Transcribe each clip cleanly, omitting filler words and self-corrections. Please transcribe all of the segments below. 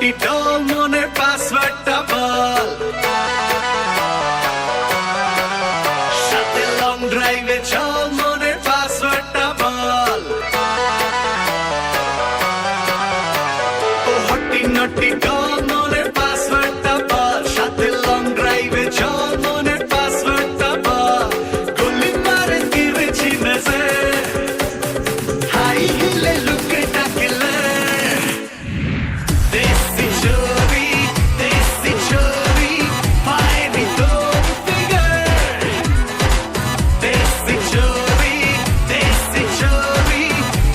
নটি ডল মনের পাসওয়ার্ডটা বল, সাথে লং ড্রাইভে চল মনের পাসওয়ার্ডটা বল। ও হটি নটি ডল মনের পাসওয়ার্ডটা বল, সাথে লং ড্রাইভে চল মনের পাসওয়ার্ডটা বল। গলি মারে গিরেছি মেসে, হাই হিলে লুকে ডাকলে। দেশি ছবি পায়ের ভিতর ফিগার। দেশি ছবি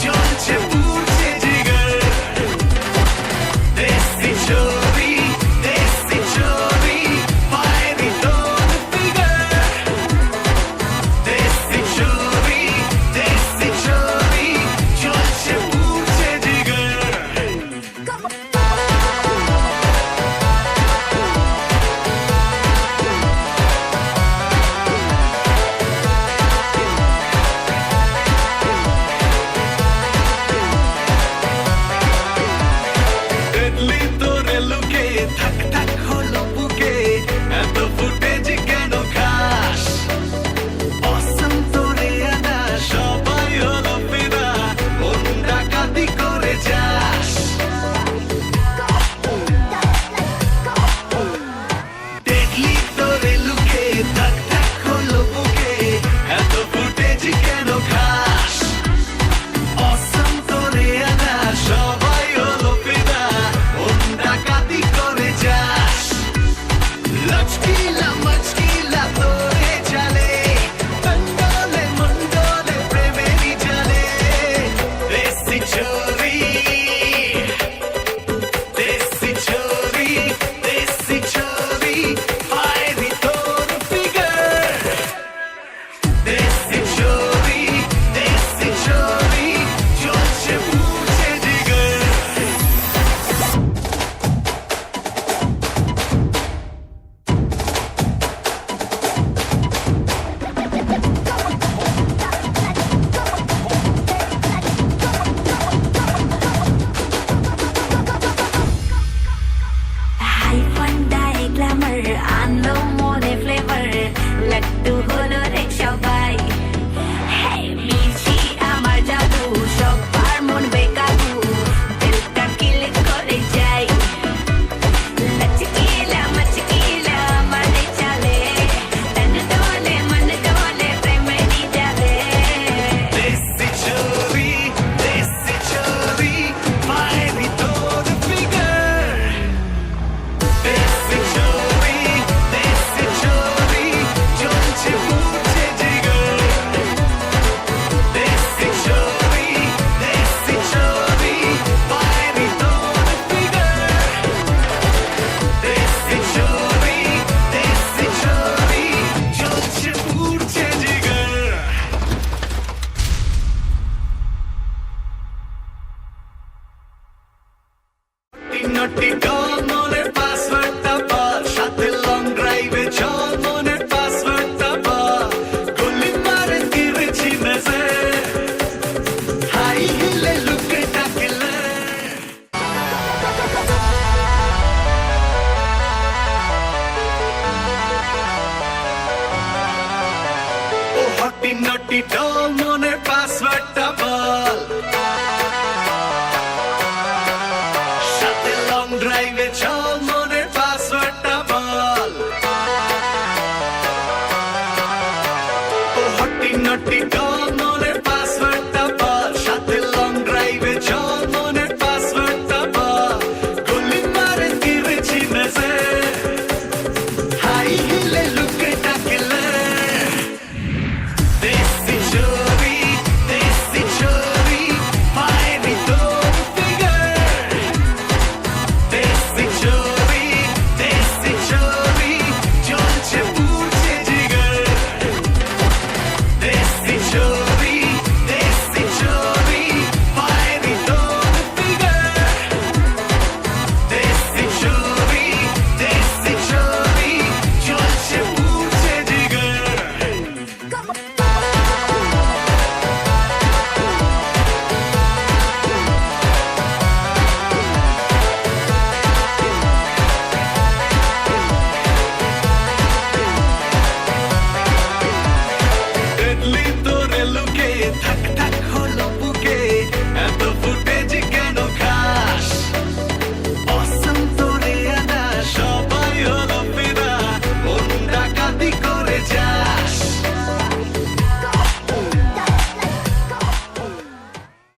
জ্বলছে পুড়ছে জিগার। দেশি ছবি পায়ের ভিতর ফিগার। দেশি ছবি জ্বলছে পুড়ছে জিগার। ডেডলি তোরে লুকে থাক থাক হলো বুকে, এত ফুটেজ কেন খাস? অসম তোরে আনা সবাই হলো ফিরা, মন ডাকাতি করে যাস। ডেডলি তোরে লুকে থাক থাক হলো বুকে, এত ফুটেজ কেন খাস? অসম তোরে আনা সবাই হলো ফিরা, মন ডাকাতি করে যাস। লচকিলা মচকিলা তোরে চলে, মন্ডলে মন্ডলে প্রেমেরই জালে। দেশি ছবি পায়ের ভিতর ফিগার। দেশি ছবি জ্বলছে পুড়ছে জিগার। হাই ফান্ডায় গ্ল্যামার আনলো মনে ফ্লেভার, লাড্ডু হলো রে সবাই। হেই মিষ্টি আমার জাদু, সবার মন বেকাবু, দিলটা কিলিক করে যাই। লচকিলা মচকিলা মানে চলে, তন ডোলে মন ডোলে প্রেমেরই জালে। দেশি ছবি পায়ের ভিতর ফিগার। দেশি ছবি জ্বলছে পুড়ছে জিগার। দেশি ছবি পায়ের ভিতর ফিগার। দেশি ছবি জ্বলছে পুড়ছে জিগার। নটি ডল মনের পাসওয়ার্ডটা বল, সাথে লং ড্রাইভে চল মনের পাসওয়ার্ডটা বল। গলি মারে গিরেছি মেসে, হাই হিলে লুকে ডাকলে। ও হটি নটি ডল মনের পাসওয়ার্ডটা বল, সাথে লং ড্রাইভে চল মনের পাসওয়ার্ডটা বল। ও হটি নটি ডল